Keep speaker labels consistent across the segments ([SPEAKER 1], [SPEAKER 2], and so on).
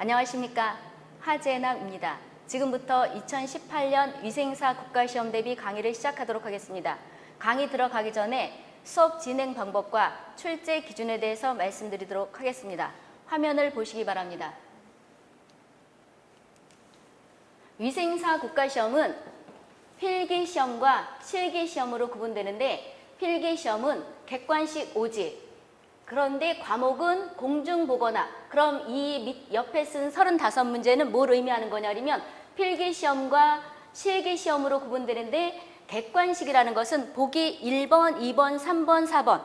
[SPEAKER 1] 안녕하십니까. 하재나입니다. 지금부터 2018년 위생사 국가시험 대비 강의를 시작하도록 하겠습니다. 강의 들어가기 전에 수업 진행 방법과 출제 기준에 대해서 말씀드리도록 하겠습니다. 화면을 보시기 바랍니다. 위생사 국가시험은 필기시험과 실기시험으로 구분되는데, 필기시험은 객관식 오지, 그런데 과목은 공중보거나, 그럼 이 옆에 쓴 35문제는 뭘 의미하는 거냐면 필기시험과 실기시험으로 구분되는데, 객관식이라는 것은 보기 1번, 2번, 3번, 4번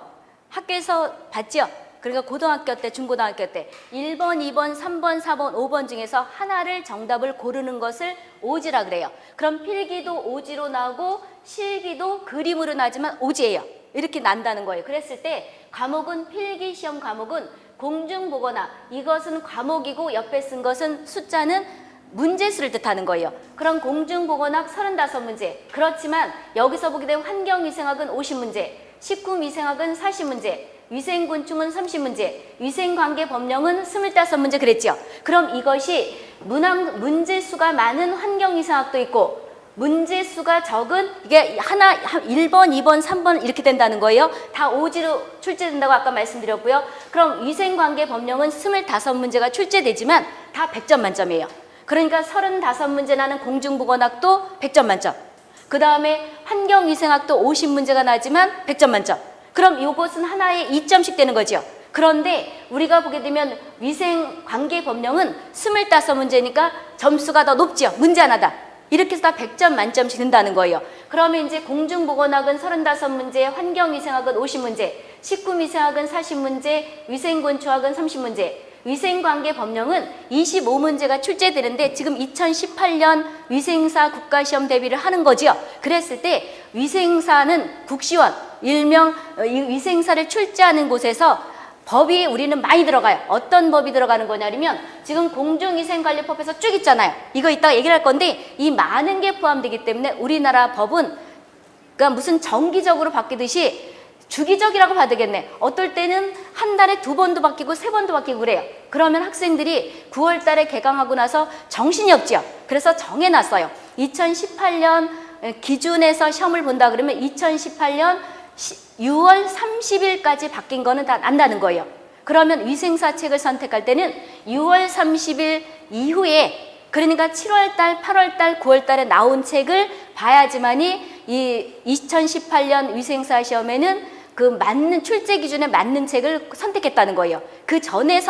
[SPEAKER 1] 학교에서 봤죠? 그러니까 고등학교 때, 중고등학교 때 1번, 2번, 3번, 4번, 5번 중에서 하나를 정답을 고르는 것을 오지라 그래요. 그럼 필기도 오지로 나오고 실기도 그림으로 나지만 오지예요. 이렇게 난다는 거예요. 그랬을 때 과목은, 필기시험 과목은 공중보거나, 이것은 과목이고 옆에 쓴 것은 숫자는 문제수를 뜻하는 거예요. 그럼 공중보건학 35문제. 그렇지만 여기서 보게 되면 환경위생학은 50문제, 식품위생학은 40문제, 위생곤충은 30문제, 위생관계법령은 25문제 그랬죠. 그럼 이것이 문제수가 많은 환경위생학도 있고 문제수가 적은, 이게 하나 1번, 2번, 3번 이렇게 된다는 거예요. 다 오지로 출제된다고 아까 말씀드렸고요. 그럼 위생관계법령은 25문제가 출제되지만 다 100점 만점이에요. 그러니까 35문제 나는 공중보건학도 100점 만점. 그 다음에 환경위생학도 50문제가 나지만 100점 만점. 그럼 이것은 하나에 2점씩 되는 거죠. 그런데 우리가 보게 되면 위생관계법령은 25문제니까 점수가 더 높죠. 문제 하나다. 이렇게 해서 다 100점 만점씩 된다는 거예요. 그러면 이제 공중보건학은 35문제, 환경위생학은 50문제, 식품위생학은 40문제, 위생곤충학은 30문제, 위생관계법령은 25문제가 출제되는데, 지금 2018년 위생사 국가시험 대비를 하는 거죠. 그랬을 때 위생사는 국시원, 일명 위생사를 출제하는 곳에서 법이 우리는 많이 들어가요. 어떤 법이 들어가는 거냐면 지금 공중위생관리법에서 쭉 있잖아요. 이거 이따가 얘기를 할 건데 이 많은 게 포함되기 때문에 우리나라 법은 그러니까 무슨 정기적으로 바뀌듯이 주기적이라고 봐야 되겠네. 어떨 때는 한 달에 2번도 바뀌고 3번도 바뀌고 그래요. 그러면 학생들이 9월 달에 개강하고 나서 정신이 없죠. 그래서 정해놨어요. 2018년 기준에서 시험을 본다 그러면 2018년 6월 30일까지 바뀐 거는 다 안다는 거예요. 그러면 위생사 책을 선택할 때는 6월 30일 이후에, 그러니까 7월 달, 8월 달, 9월 달에 나온 책을 봐야지만이 이 2018년 위생사 시험에는 그 맞는 출제 기준에 맞는 책을 선택했다는 거예요. 그 전에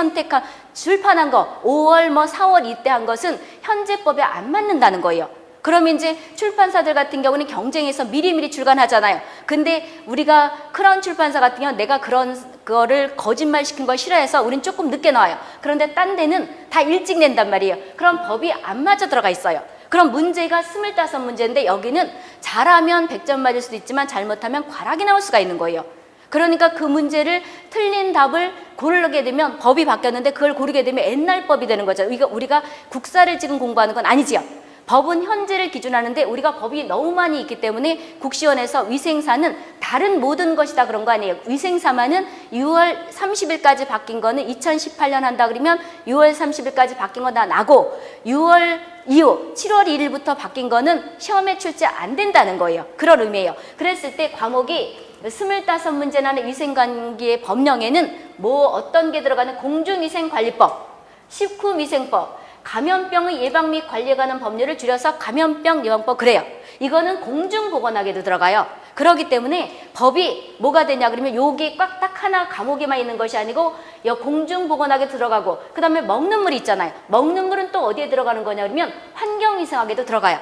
[SPEAKER 1] 출판한 거 5월 4월 이때 한 것은 현재 법에 안 맞는다는 거예요. 그러면 이제 출판사들 같은 경우는 경쟁해서 미리미리 출간하잖아요. 근데 우리가 크라운 출판사 같은 경우는 내가 그런 거를 거짓말 시킨 걸 싫어해서 우린 조금 늦게 나와요. 그런데 딴 데는 다 일찍 낸단 말이에요. 그럼 법이 안 맞아 들어가 있어요. 그럼 문제가 25문제인데 여기는 잘하면 100점 맞을 수도 있지만 잘못하면 과락이 나올 수가 있는 거예요. 그러니까 그 문제를 틀린 답을 고르게 되면 법이 바뀌었는데 그걸 고르게 되면 옛날 법이 되는 거죠. 우리가 국사를 지금 공부하는 건 아니지요. 법은 현재를 기준하는데 우리가 법이 너무 많이 있기 때문에 국시원에서 위생사는 다른 모든 것이다 그런 거 아니에요. 위생사만은 6월 30일까지 바뀐 거는 2018년 한다 그러면 6월 30일까지 바뀐 거 다 나고 6월 이후 7월 1일부터 바뀐 거는 시험에 출제 안 된다는 거예요. 그런 의미예요. 그랬을 때 과목이 25문제 나는 위생관계 법령에는 어떤 게 들어가는 공중위생관리법, 식품위생법, 감염병의 예방 및 관리에 관한 법률을 줄여서 감염병 예방법 그래요. 이거는 공중보건학에도 들어가요. 그렇기 때문에 법이 뭐가 되냐 그러면 요게 꽉 딱 하나 과목에만 있는 것이 아니고 공중보건학에 들어가고, 그 다음에 먹는 물 있잖아요. 먹는 물은 또 어디에 들어가는 거냐 그러면 환경위생학에도 들어가요.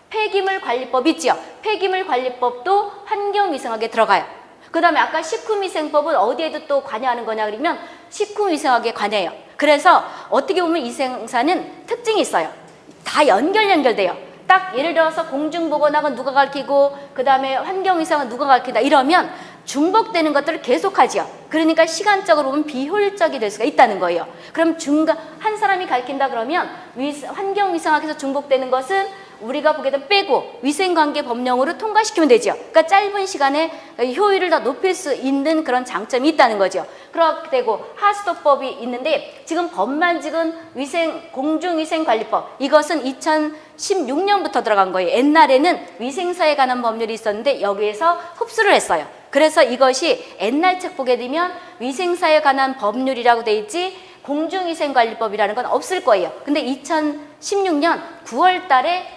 [SPEAKER 1] 폐기물 관리법 있죠. 폐기물 관리법도 환경위생학에 들어가요. 그 다음에 아까 식품위생법은 어디에도 또 관여하는 거냐 그러면 식품위생학에 관여해요. 그래서 어떻게 보면 위생사는 특징이 있어요. 다 연결돼요. 딱 예를 들어서 공중보건학은 누가 가르치고 그 다음에 환경위생학은 누가 가르친다 이러면 중복되는 것들을 계속하죠. 그러니까 시간적으로 보면 비효율적이 될 수가 있다는 거예요. 그럼 한 사람이 가르친다 그러면 환경위생학에서 중복되는 것은 우리가 보기에는 빼고 위생관계 법령으로 통과시키면 되죠. 그러니까 짧은 시간에 효율을 더 높일 수 있는 그런 장점이 있다는 거죠. 그렇게 되고 하수도법이 있는데 지금 법만 지금 공중위생관리법 이것은 2016년부터 들어간 거예요. 옛날에는 위생사에 관한 법률이 있었는데 여기에서 흡수를 했어요. 그래서 이것이 옛날 책 보게 되면 위생사에 관한 법률이라고 돼 있지 공중위생관리법이라는 건 없을 거예요. 근데 2016년 9월 달에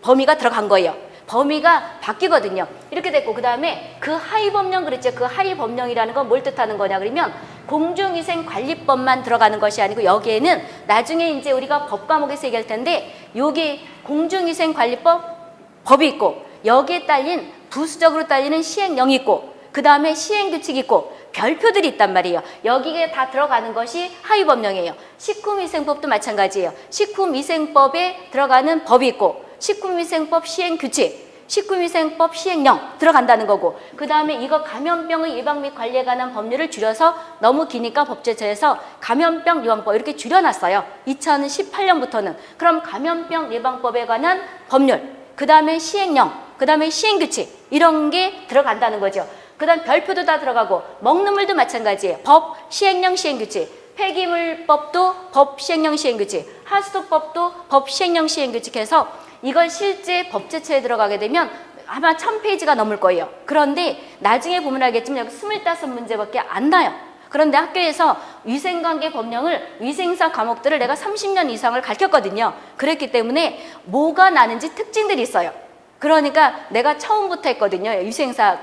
[SPEAKER 1] 범위가 들어간 거예요. 범위가 바뀌거든요. 이렇게 됐고 그다음에 그 하위 법령 그랬죠. 그 하위 법령이라는 건 뭘 뜻하는 거냐 그러면 공중위생관리법만 들어가는 것이 아니고 여기에는 나중에 이제 우리가 법 과목에서 얘기할 텐데 여기 공중위생관리법 법이 있고 여기에 딸린 부수적으로 딸리는 시행령이 있고 그 다음에 시행규칙이 있고 별표들이 있단 말이에요. 여기에 다 들어가는 것이 하위법령이에요. 식품위생법도 마찬가지예요. 식품위생법에 들어가는 법이 있고 식품위생법 시행규칙, 식품위생법 시행령 들어간다는 거고 그 다음에 이거 감염병의 예방 및 관리에 관한 법률을 줄여서 너무 기니까 법제처에서 감염병 예방법 이렇게 줄여놨어요. 2018년부터는. 그럼 감염병 예방법에 관한 법률, 그 다음에 시행령, 그 다음에 시행규칙 이런 게 들어간다는 거죠. 그 다음 별표도 다 들어가고 먹는 물도 마찬가지예요. 법, 시행령, 시행규칙, 폐기물법도 법, 시행령, 시행규칙, 하수도법도 법, 시행령, 시행규칙 해서 이걸 실제 법제처에 들어가게 되면 아마 1000페이지가 넘을 거예요. 그런데 나중에 보면 알겠지만 여기 25문제밖에 안 나요. 그런데 학교에서 위생관계 법령을 위생사 과목들을 내가 30년 이상을 가르쳤거든요. 그랬기 때문에 뭐가 나는지 특징들이 있어요. 그러니까 내가 처음부터 했거든요. 위생사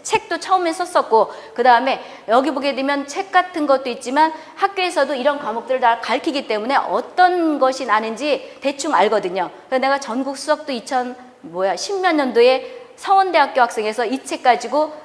[SPEAKER 1] 책도 처음에 썼었고 그 다음에 여기 보게 되면 책 같은 것도 있지만 학교에서도 이런 과목들을 다 가르치기 때문에 어떤 것이 나는지 대충 알거든요. 그래서 내가 전국 수석도 10몇 년도에 서원대학교 학생에서 이 책 가지고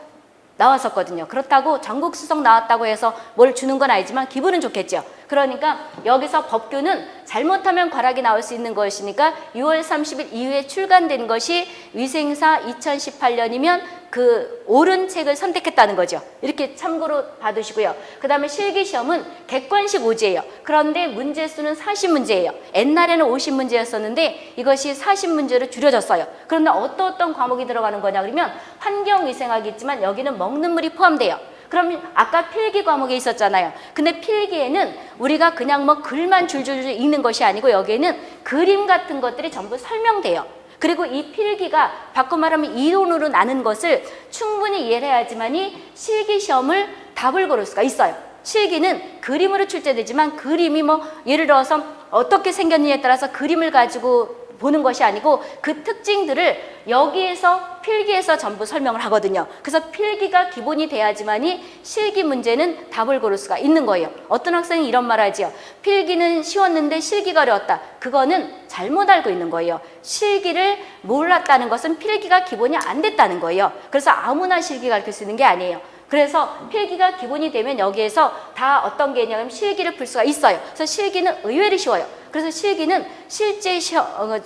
[SPEAKER 1] 나왔었거든요. 그렇다고 전국 수석 나왔다고 해서 뭘 주는 건 아니지만 기분은 좋겠죠. 그러니까 여기서 법규는 잘못하면 과락이 나올 수 있는 것이니까 6월 30일 이후에 출간된 것이 위생사 2018년이면 그 옳은 책을 선택했다는 거죠. 이렇게 참고로 봐두시고요. 그 다음에 실기시험은 객관식 오지예요. 그런데 문제 수는 40문제예요. 옛날에는 50문제였었는데 이것이 40문제로 줄여졌어요. 그런데 어떤 과목이 들어가는 거냐 그러면 환경위생학이 있지만 여기는 먹는 물이 포함돼요. 그럼 아까 필기 과목에 있었잖아요. 근데 필기에는 우리가 그냥 뭐 글만 줄줄줄 읽는 것이 아니고 여기에는 그림 같은 것들이 전부 설명돼요. 그리고 이 필기가 바꿔 말하면 이론으로 나는 것을 충분히 이해를 해야지만이 실기시험을 답을 고를 수가 있어요. 실기는 그림으로 출제되지만 그림이 뭐 예를 들어서 어떻게 생겼느냐에 따라서 그림을 가지고 보는 것이 아니고 그 특징들을 여기에서 필기에서 전부 설명을 하거든요. 그래서 필기가 기본이 돼야지만이 실기 문제는 답을 고를 수가 있는 거예요. 어떤 학생이 이런 말 하지요. 필기는 쉬웠는데 실기가 어려웠다. 그거는 잘못 알고 있는 거예요. 실기를 몰랐다는 것은 필기가 기본이 안 됐다는 거예요. 그래서 아무나 실기 가르칠 수 있는 게 아니에요. 그래서 필기가 기본이 되면 여기에서 다 어떤 게 있냐면 실기를 풀 수가 있어요. 그래서 실기는 의외로 쉬워요. 그래서 실기는 실제 수업을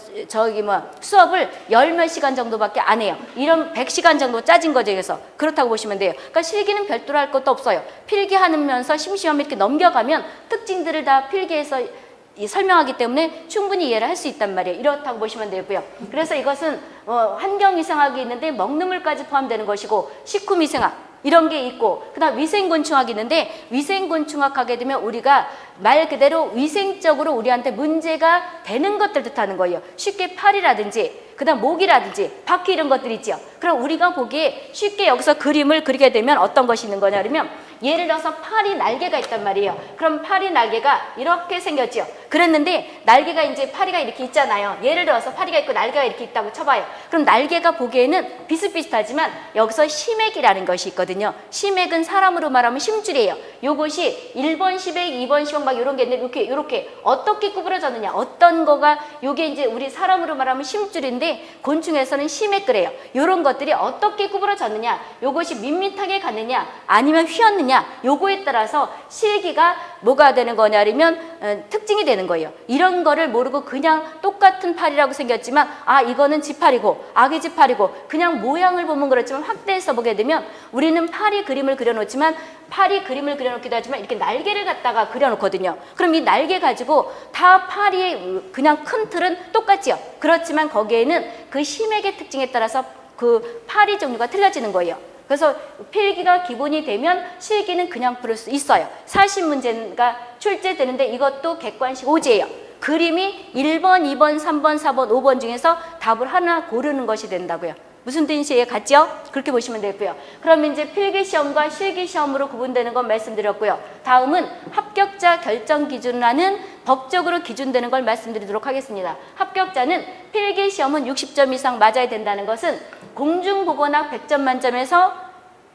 [SPEAKER 1] 10몇 시간 정도밖에 안 해요. 이런 100시간 정도 짜진 거죠. 그래서 그렇다고 보시면 돼요. 그러니까 실기는 별도로 할 것도 없어요. 필기하면서 심심하면 이렇게 넘겨가면 특징들을 다 필기해서 설명하기 때문에 충분히 이해를 할 수 있단 말이에요. 이렇다고 보시면 되고요. 그래서 이것은 환경위생학이 있는데 먹는 물까지 포함되는 것이고 식품위생학 이런 게 있고 그다음 위생곤충학이 있는데 위생곤충학 하게 되면 우리가 말 그대로 위생적으로 우리한테 문제가 되는 것들 뜻하는 거예요. 쉽게 파리라든지 그다음 모기라든지 바퀴 이런 것들 있죠. 그럼 우리가 보기에 쉽게 여기서 그림을 그리게 되면 어떤 것이 있는 거냐 그러면 예를 들어서 파리 날개가 있단 말이에요. 그럼 파리 날개가 이렇게 생겼죠. 그랬는데 날개가 이제 파리가 이렇게 있잖아요. 예를 들어서 파리가 있고 날개가 이렇게 있다고 쳐봐요. 그럼 날개가 보기에는 비슷비슷하지만 여기서 심액이라는 것이 있거든요. 심액은 사람으로 말하면 심줄이에요. 요것이 1번 심액, 2번 심액 막 이런 게 있는데 이렇게 어떻게 구부러졌느냐. 어떤 거가 요게 이제 우리 사람으로 말하면 심줄인데 곤충에서는 심액 그래요. 요런 것들이 어떻게 구부러졌느냐. 요것이 밋밋하게 갔느냐 아니면 휘었느냐. 요거에 따라서 실기가 뭐가 되는 거냐 하면 특징이 되는 되는 거예요. 이런 거를 모르고 그냥 똑같은 팔이라고 생겼지만 아 이거는 지팔이고 아기 지팔이고 그냥 모양을 보면 그렇지만 확대해서 보게 되면 우리는 팔이 그림을 그려놓지만 팔이 그림을 그려놓기도 하지만 이렇게 날개를 갖다가 그려놓거든요. 그럼 이 날개 가지고 다 팔이 그냥 큰 틀은 똑같지요. 그렇지만 거기에는 그 심액의 특징에 따라서 그 팔이 종류가 틀려지는 거예요. 그래서 필기가 기본이 되면 실기는 그냥 부를 수 있어요. 40문제가 출제되는데 이것도 객관식 오지예요. 그림이 1번, 2번, 3번, 4번, 5번 중에서 답을 하나 고르는 것이 된다고요. 무슨 뜻인지 이해 갔죠? 그렇게 보시면 되고요. 그러면 이제 필기시험과 실기시험으로 구분되는 건 말씀드렸고요. 다음은 합격자 결정 기준이라는 법적으로 기준되는 걸 말씀드리도록 하겠습니다. 합격자는 필기시험은 60점 이상 맞아야 된다는 것은 공중보건학 100점 만점에서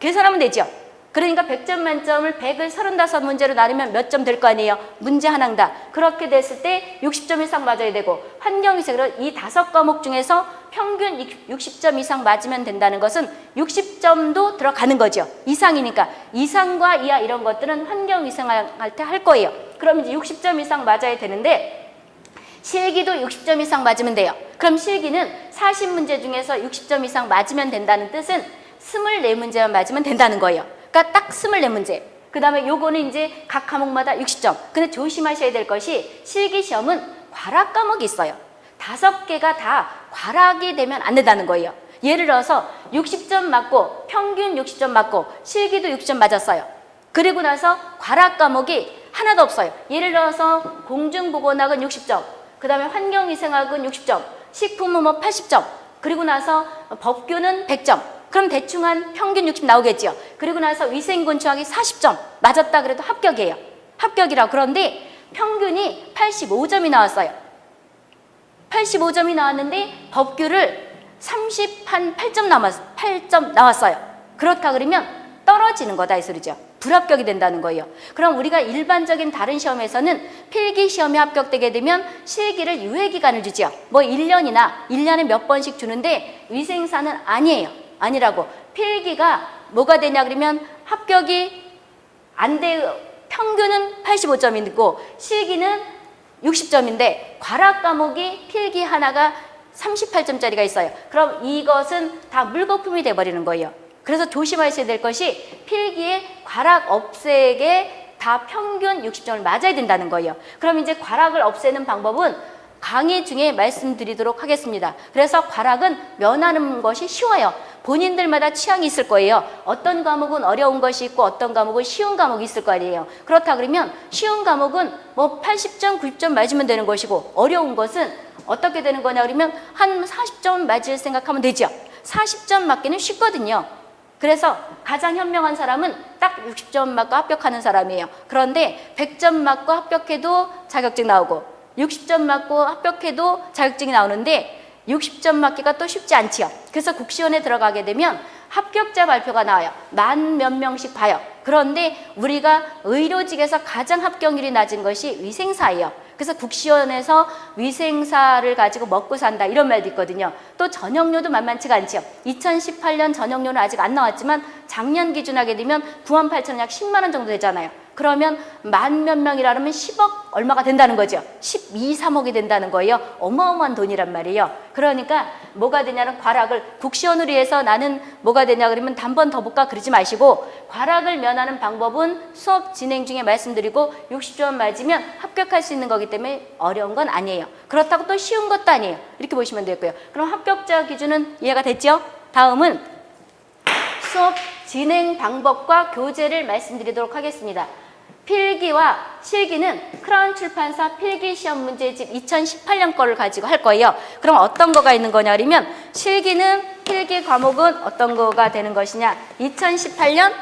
[SPEAKER 1] 계산하면 되죠. 그러니까 100점 만점을 100을 35문제로 나누면 몇 점 될 거 아니에요? 문제 하나당. 그렇게 됐을 때 60점 이상 맞아야 되고 환경위생으로 이 5과목 중에서 평균 60점 이상 맞으면 된다는 것은 60점도 들어가는 거죠. 이상이니까. 이상과 이하 이런 것들은 환경위생할 때 할 거예요. 그럼 이제 60점 이상 맞아야 되는데 실기도 60점 이상 맞으면 돼요. 그럼 실기는 40문제 중에서 60점 이상 맞으면 된다는 뜻은 24문제만 맞으면 된다는 거예요. 그러니까 딱 24문제. 그 다음에 요거는 이제 각 과목마다 60점. 근데 조심하셔야 될 것이 실기시험은 과락 과목이 있어요. 5개가 다 과락이 되면 안 된다는 거예요. 예를 들어서 60점 맞고 평균 60점 맞고 실기도 60점 맞았어요. 그리고 나서 과락 과목이 하나도 없어요. 예를 들어서 공중보건학은 60점. 그 다음에 환경위생학은 60점, 식품은 뭐 80점, 그리고 나서 법규는 100점. 그럼 대충 한 평균 60 나오겠죠. 그리고 나서 위생건축학이 40점 맞았다 그래도 합격이에요. 합격이라. 그런데 평균이 85점이 나왔어요. 85점이 나왔는데 법규를 8점 나왔어요. 그렇다 그러면 떨어지는 거다 이 소리죠. 불합격이 된다는 거예요. 그럼 우리가 일반적인 다른 시험에서는 필기 시험에 합격되게 되면 실기를 유예기간을 주죠. 뭐 1년이나 1년에 몇 번씩 주는데 위생사는 아니에요. 아니라고. 필기가 뭐가 되냐 그러면 합격이 안 돼요. 평균은 85점이고 실기는 60점인데 과락 과목이 필기 하나가 38점짜리가 있어요. 그럼 이것은 다 물거품이 돼버리는 거예요. 그래서 조심하셔야 될 것이 필기에 과락 없애게 다 평균 60점을 맞아야 된다는 거예요. 그럼 이제 과락을 없애는 방법은 강의 중에 말씀드리도록 하겠습니다. 그래서 과락은 면하는 것이 쉬워요. 본인들마다 취향이 있을 거예요. 어떤 과목은 어려운 것이 있고 어떤 과목은 쉬운 과목이 있을 거 아니에요. 그렇다 그러면 쉬운 과목은 뭐 80점, 90점 맞으면 되는 것이고 어려운 것은 어떻게 되는 거냐 그러면 한 40점 맞을 생각하면 되죠. 40점 맞기는 쉽거든요. 그래서 가장 현명한 사람은 딱 60점 맞고 합격하는 사람이에요. 그런데 100점 맞고 합격해도 자격증 나오고 60점 맞고 합격해도 자격증이 나오는데 60점 맞기가 또 쉽지 않지요. 그래서 국시원에 들어가게 되면 합격자 발표가 나와요. 만 몇 명씩 봐요. 그런데 우리가 의료직에서 가장 합격률이 낮은 것이 위생사예요. 그래서 국시원에서 위생사를 가지고 먹고 산다 이런 말도 있거든요. 또 전형료도 만만치가 않죠. 2018년 전형료는 아직 안 나왔지만 작년 기준 하게 되면 98,000원 약 10만 원 정도 되잖아요. 그러면 만 몇 명이라 그러면 10억 얼마가 된다는 거죠. 12, 3억이 된다는 거예요. 어마어마한 돈이란 말이에요. 그러니까 뭐가 되냐는 과락을 국시원을 위해서 나는 뭐가 되냐 그러면 단번 더 볼까 그러지 마시고 과락을 면하는 방법은 수업 진행 중에 말씀드리고 60점 맞으면 합격할 수 있는 거기 때문에 어려운 건 아니에요. 그렇다고 또 쉬운 것도 아니에요. 이렇게 보시면 되고요. 그럼 합격자 기준은 이해가 됐죠? 다음은 수업 진행 방법과 교재를 말씀드리도록 하겠습니다. 필기와 실기는 크라운 출판사 필기시험 문제집 2018년 거를 가지고 할 거예요. 그럼 어떤 거가 있는 거냐 그러면 실기는 필기 과목은 어떤 거가 되는 것이냐 2018년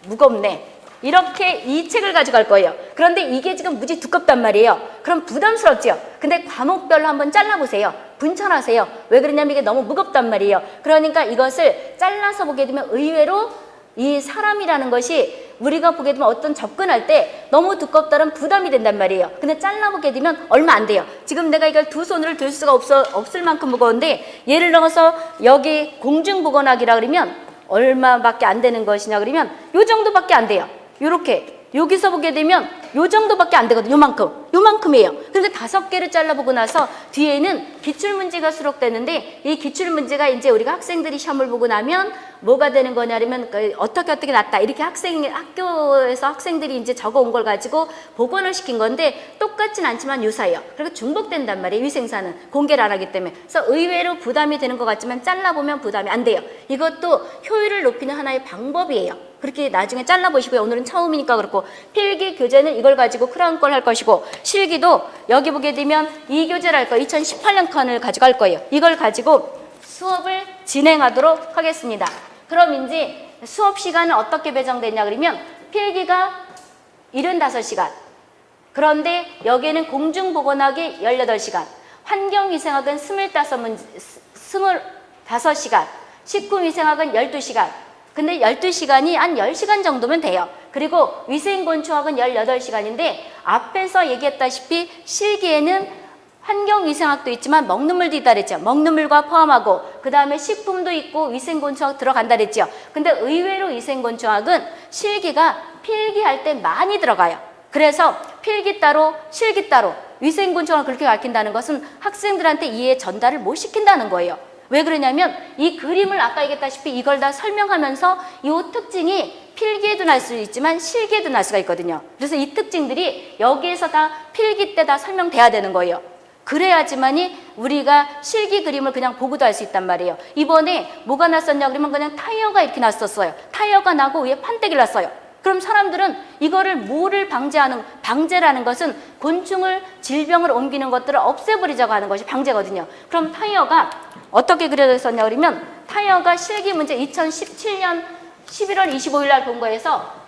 [SPEAKER 1] 무겁네 이렇게 이 책을 가지고 갈 거예요. 그런데 이게 지금 무지 두껍단 말이에요. 그럼 부담스럽죠. 근데 과목별로 한번 잘라보세요. 분천하세요. 왜 그러냐면 이게 너무 무겁단 말이에요. 그러니까 이것을 잘라서 보게 되면 의외로 이 사람이라는 것이 우리가 보게 되면 어떤 접근할 때 너무 두껍다면 부담이 된단 말이에요. 근데 잘라보게 되면 얼마 안 돼요. 지금 내가 이걸 두 손으로 들 수가 없을 만큼 무거운데 예를 들어서 여기 공중보건학이라 그러면 얼마밖에 안 되는 것이냐 그러면 요 정도밖에 안 돼요. 요렇게 여기서 보게 되면 요 정도밖에 안 되거든요. 요만큼 요만큼이에요. 그런데 5개를 잘라보고 나서 뒤에는 기출문제가 수록되는데 이 기출문제가 이제 우리가 학생들이 시험을 보고 나면 뭐가 되는 거냐면 어떻게 났다 이렇게 학교에서 학생들이 이제 적어온 걸 가지고 복원을 시킨 건데 똑같진 않지만 유사해요. 그리고 중복된단 말이에요. 위생사는 공개를 안 하기 때문에. 그래서 의외로 부담이 되는 것 같지만 잘라보면 부담이 안 돼요. 이것도 효율을 높이는 하나의 방법이에요. 그렇게 나중에 잘라보시고요. 오늘은 처음이니까 그렇고 필기 교재는 이걸 가지고 크라운 걸 할 것이고 실기도 여기 보게 되면 이 교재를 할 거예요. 2018년 칸을 가지고 할 거예요. 이걸 가지고 수업을 진행하도록 하겠습니다. 그럼 이제 수업 시간은 어떻게 배정되냐 그러면 필기가 75시간 그런데 여기에는 공중보건학이 18시간 환경위생학은 25시간 식품위생학은 12시간 근데 12시간이 한 10시간 정도면 돼요. 그리고 위생곤충학은 18시간인데 앞에서 얘기했다시피 실기에는 환경위생학도 있지만 먹는 물도 있다 그랬죠. 먹는 물과 포함하고 그 다음에 식품도 있고 위생곤충학 들어간다 그랬죠. 근데 의외로 위생곤충학은 실기가 필기할 때 많이 들어가요. 그래서 필기 따로 실기 따로 위생곤충학을 그렇게 가르친다는 것은 학생들한테 이해 전달을 못 시킨다는 거예요. 왜 그러냐면 이 그림을 아까 얘기했다시피 이걸 다 설명하면서 이 특징이 필기에도 날 수 있지만 실기에도 날 수가 있거든요. 그래서 이 특징들이 여기에서 다 필기 때 다 설명돼야 되는 거예요. 그래야지만이 우리가 실기 그림을 그냥 보고도 할 수 있단 말이에요. 이번에 뭐가 났었냐 그러면 그냥 타이어가 이렇게 났었어요. 타이어가 나고 위에 판때기를 났어요. 그럼 사람들은 이거를 뭐를 방제라는 것은 곤충을 질병을 옮기는 것들을 없애버리자고 하는 것이 방제거든요. 그럼 타이어가 어떻게 그려져 있었냐 그러면 타이어가 실기 문제 2017년 11월 25일 날 본 거에서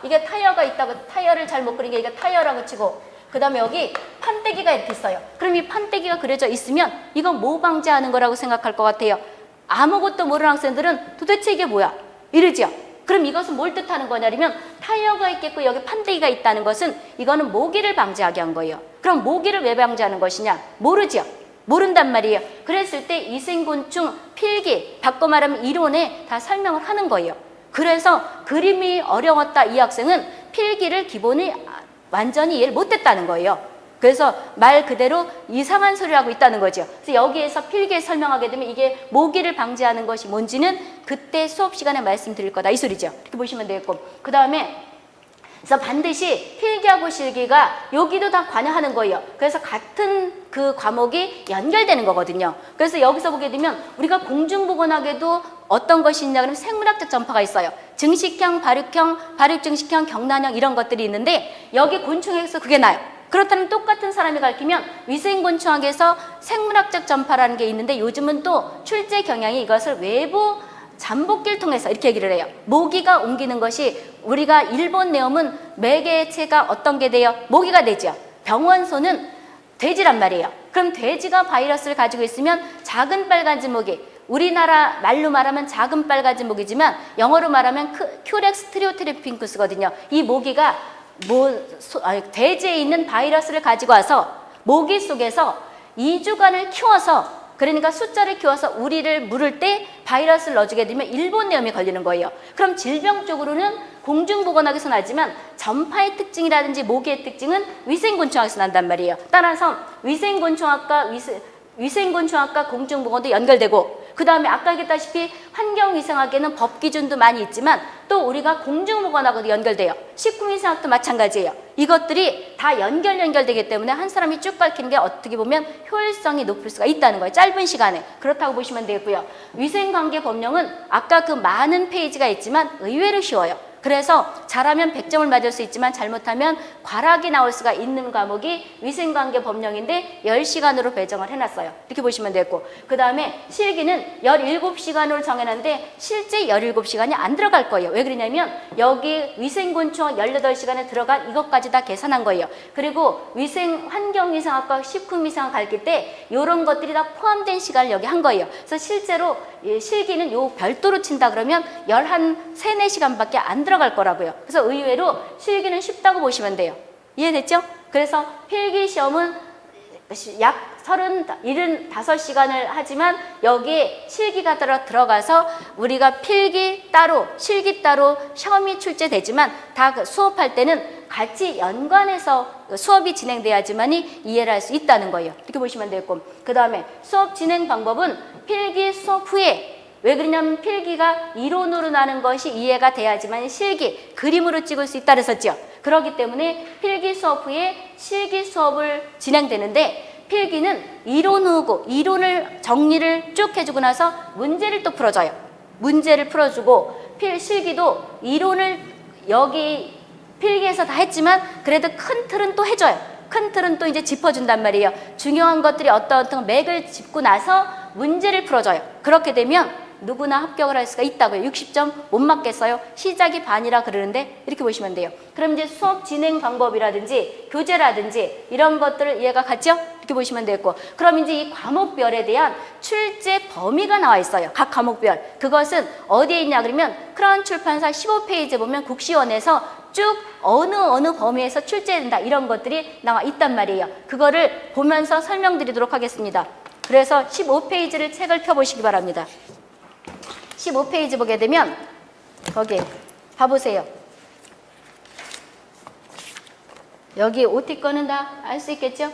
[SPEAKER 1] 이게 타이어가 있다고 타이어를 잘못 그린 게 이게 타이어라고 치고 그 다음에 여기 판때기가 이렇게 있어요. 그럼 이 판때기가 그려져 있으면 이건 뭐 방지하는 거라고 생각할 것 같아요? 아무것도 모르는 학생들은 도대체 이게 뭐야? 이러죠. 그럼 이것은 뭘 뜻하는 거냐면 타이어가 있겠고 여기 판때기가 있다는 것은 이거는 모기를 방지하게 한 거예요. 그럼 모기를 왜 방지하는 것이냐? 모르죠. 모른단 말이에요. 그랬을 때 위생곤충 필기, 바꿔 말하면 이론에 다 설명을 하는 거예요. 그래서 그림이 어려웠다 이 학생은 필기를 기본이 완전히 이해를 못했다는 거예요. 그래서 말 그대로 이상한 소리를 하고 있다는 거죠. 그래서 여기에서 필기에 설명하게 되면 이게 모기를 방지하는 것이 뭔지는 그때 수업 시간에 말씀드릴 거다 이 소리죠. 이렇게 보시면 되겠고 그 다음에 그래서 반드시 필기하고 실기가 여기도 다 관여하는 거예요. 그래서 같은 그 과목이 연결되는 거거든요. 그래서 여기서 보게 되면 우리가 공중보건학에도 어떤 것이 있냐 그러면 생물학적 전파가 있어요. 증식형, 발육형, 발육증식형, 경란형 이런 것들이 있는데 여기 곤충에서 그게 나요. 그렇다면 똑같은 사람이 가르치면 위생곤충학에서 생물학적 전파라는 게 있는데 요즘은 또 출제 경향이 이것을 외부 잠복기를 통해서 이렇게 얘기를 해요. 모기가 옮기는 것이 우리가 일본 내용은 매개체가 어떤 게 돼요? 모기가 되죠. 병원소는 돼지란 말이에요. 그럼 돼지가 바이러스를 가지고 있으면 작은 빨간지 모기, 우리나라 말로 말하면 작은 빨간지 모기지만 영어로 말하면 큐렉스 트리오테리핑쿠스거든요. 이 모기가 돼지에 있는 바이러스를 가지고 와서 모기 속에서 2주간을 키워서 그러니까 숫자를 키워서 우리를 물을 때 바이러스를 넣어주게 되면 일본내염이 걸리는 거예요. 그럼 질병 쪽으로는 공중보건학에서 나지만 전파의 특징이라든지 모기의 특징은 위생곤충학에서 난단 말이에요. 따라서 위생곤충학과 공중보건도 연결되고 그 다음에 아까 얘기했다시피 환경위생학에는 법 기준도 많이 있지만 또 우리가 공중보건학과도 연결돼요. 식품위생학도 마찬가지예요. 이것들이 다 연결되기 때문에 한 사람이 쭉 가르치는 게 어떻게 보면 효율성이 높을 수가 있다는 거예요. 짧은 시간에. 그렇다고 보시면 되겠고요. 위생관계법령은 아까 그 많은 페이지가 있지만 의외로 쉬워요. 그래서 잘하면 100점을 맞을 수 있지만 잘못하면 과락이 나올 수가 있는 과목이 위생관계법령인데 10시간으로 배정을 해놨어요. 이렇게 보시면 되고 그 다음에 실기는 17시간으로 정해놨는데 실제 17시간이 안 들어갈 거예요. 왜 그러냐면 여기 위생곤충 18시간에 들어간 이것까지 다 계산한 거예요. 그리고 환경위생학과 식품위생학 가르칠 때 이런 것들이 다 포함된 시간을 여기 한 거예요. 그래서 실제로 실기는 요 별도로 친다 그러면 13-4시간밖에 안 들어갈 거라고요. 그래서 의외로 실기는 쉽다고 보시면 돼요. 이해됐죠? 그래서 필기 시험은 약 75시간을 하지만 여기에 실기가 들어가서 우리가 필기 따로 실기 따로 시험이 출제되지만 다 수업할 때는 같이 연관해서 수업이 진행돼야지만이 이해를 할 수 있다는 거예요. 이렇게 보시면 되겠고, 그 다음에 수업 진행 방법은 필기 수업 후에, 왜 그러냐면 필기가 이론으로 나는 것이 이해가 돼야지만 실기, 그림으로 찍을 수 있다 그랬었죠. 그렇기 때문에 필기 수업 후에 실기 수업을 진행되는데, 필기는 이론을 정리를 쭉 해주고 나서 문제를 또 풀어줘요. 문제를 풀어주고, 실기도 이론을 여기 필기에서 다 했지만 그래도 큰 틀은 또 해줘요. 큰 틀은 또 이제 짚어준단 말이에요. 중요한 것들이 어떤 맥을 짚고 나서 문제를 풀어줘요. 그렇게 되면 누구나 합격을 할 수가 있다고요. 60점 못 맞겠어요? 시작이 반이라 그러는데 이렇게 보시면 돼요. 그럼 이제 수업 진행 방법이라든지 교재라든지 이런 것들을 이해가 갔죠? 이렇게 보시면 되겠고, 그럼 이제 이 과목별에 대한 출제 범위가 나와 있어요. 각 과목별. 그것은 어디에 있냐 그러면 크라운 출판사 15페이지 보면 국시원에서 쭉 어느 범위에서 출제된다 이런 것들이 나와 있단 말이에요. 그거를 보면서 설명드리도록 하겠습니다. 그래서 15페이지를 책을 펴보시기 바랍니다. 15페이지 보게 되면 거기 봐보세요. 여기 OT 거는 다 알 수 있겠죠?